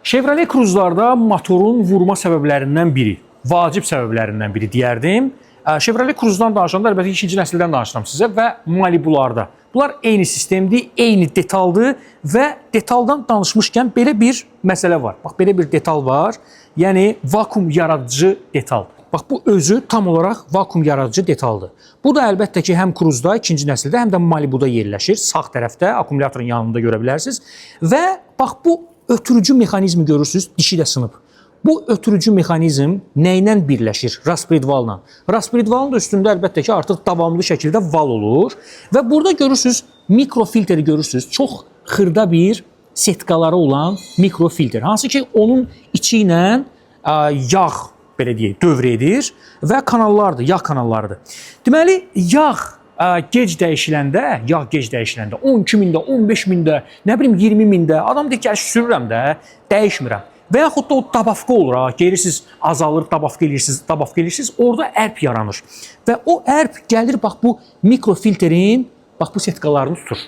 Chevrolet Cruze'larda motorun vurma səbəblərindən biri, vacib səbəblərindən biri deyərdim. Chevrolet Cruze'dan danışanda əlbəttə ikinci nəsildən danışıram sizə və Malibu'larda. Bunlar eyni sistemdir, eyni detaldır və detaldan danışmışkən belə bir məsələ var. Bax, belə bir detal var, yəni vakuum yaradıcı detal. Bax, bu özü tam olaraq vakuum yaradıcı detaldır. Bu da əlbəttə ki, həm Cruze'da, ikinci nəsildə, həm də Malibu'da yerləşir. Sağ tərəfdə, akkumulyatorun yanında görə bilərsiniz. Və bax, bu ötürücü mexanizmi görürsünüz, dişi də sınıb. Bu ötürücü mexanizm nə ilə birləşir? Raspredvalla. Raspredvalın da üstündə əlbəttə ki, artıq davamlı şəkildə val olur. Və burada görürsünüz, mikrofilteri görürsünüz. Çox xırda bir setkaları olan mikrofilter. Hansı ki, onun içi ilə yağ, belə deyək, dövr edir və kanallardır, yağ kanallarıdır. Deməli, yağ gec dəyişiləndə, 12 mində, 15 mində, nə bilim 20 mində, adam deyir ki, sürürəm də, dəyişmirəm. Və yaxud da o dabafqa olur, gelirsiniz, azalır, dabafqa eləyirsiniz, orada ərp yaranır. Və o ərp gəlir, bax bu mikrofilterin, bax bu setkalarını tutur.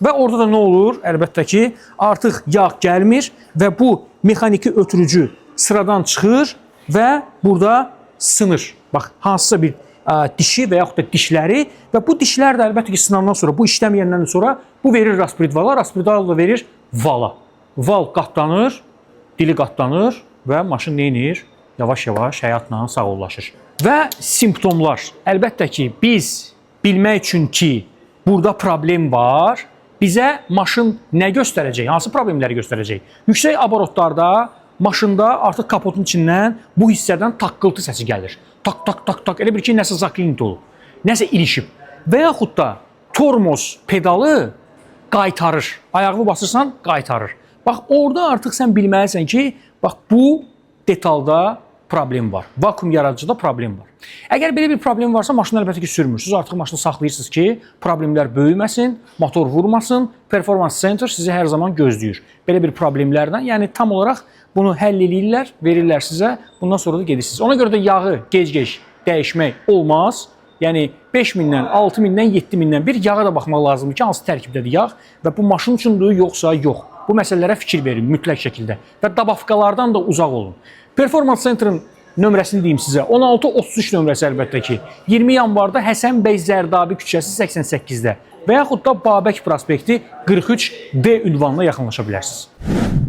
Və orada da nə olur? Əlbəttə ki, artıq yağ gəlmir və bu mexaniki ötürücü sıradan çıxır və burada sınır. Bax, hansısa bir dişi və yaxud da dişləri və bu dişlər də əlbəttə ki, sınandan sonra, bu işləməyəndən sonra bu verir raspredvala, raspredval da verir vala. Val qatlanır, dili qatlanır və maşın neyinir? Yavaş-yavaş həyatla sağollaşır. Və simptomlar. Əlbəttə ki, biz bilmək üçün ki, burada problem var, bizə maşın nə göstərəcək? Hansı problemləri göstərəcək? Yüksək abarotlarda maşında artıq kapotun içindən bu hissədən taqqıltı səsi gəlir. Tak, tak, tak, tak. Elə bir ki, nəsə zaklint olub, nəsə ilişib. Və yaxud da tormoz pedalı qaytarır. Ayağını basırsan, qaytarır. Bax, orada artıq sən bilməlisən ki, bax, bu detalda problem var. Vakuum yaradıcıda problem var. Əgər belə bir problem varsa, maşını əlbəttə ki, sürmürsünüz. Artıq maşını saxlayırsınız ki, problemlər böyüməsin, motor vurmasın. Performance Center sizi hər zaman gözləyir. Belə bir problemlərdən, yəni tam olaraq bunu həll edirlər, verirlər sizə. Bundan sonra da gedirsiniz. Ona görə də yağı gec-gec dəyişmək olmaz. Yəni 5000-dən, 6000-dən, 7000-dən bir yağa da baxmaq lazımdır ki, hansı tərkibdədir yağ və bu maşın üçündür, yoxsa yox. Bu məsələlərə fikir verin mütləq şəkildə və dabafqalardan da uzaq olun. Performance Center'ın nömrəsini deyim sizə. 1633 nömrəsi əlbəttə ki. 20 yanvarda Həsən bəy Zərdabi küçəsi 88-də və yaxud da Babək prospekti 43D ünvanına yaxınlaşa bilərsiniz.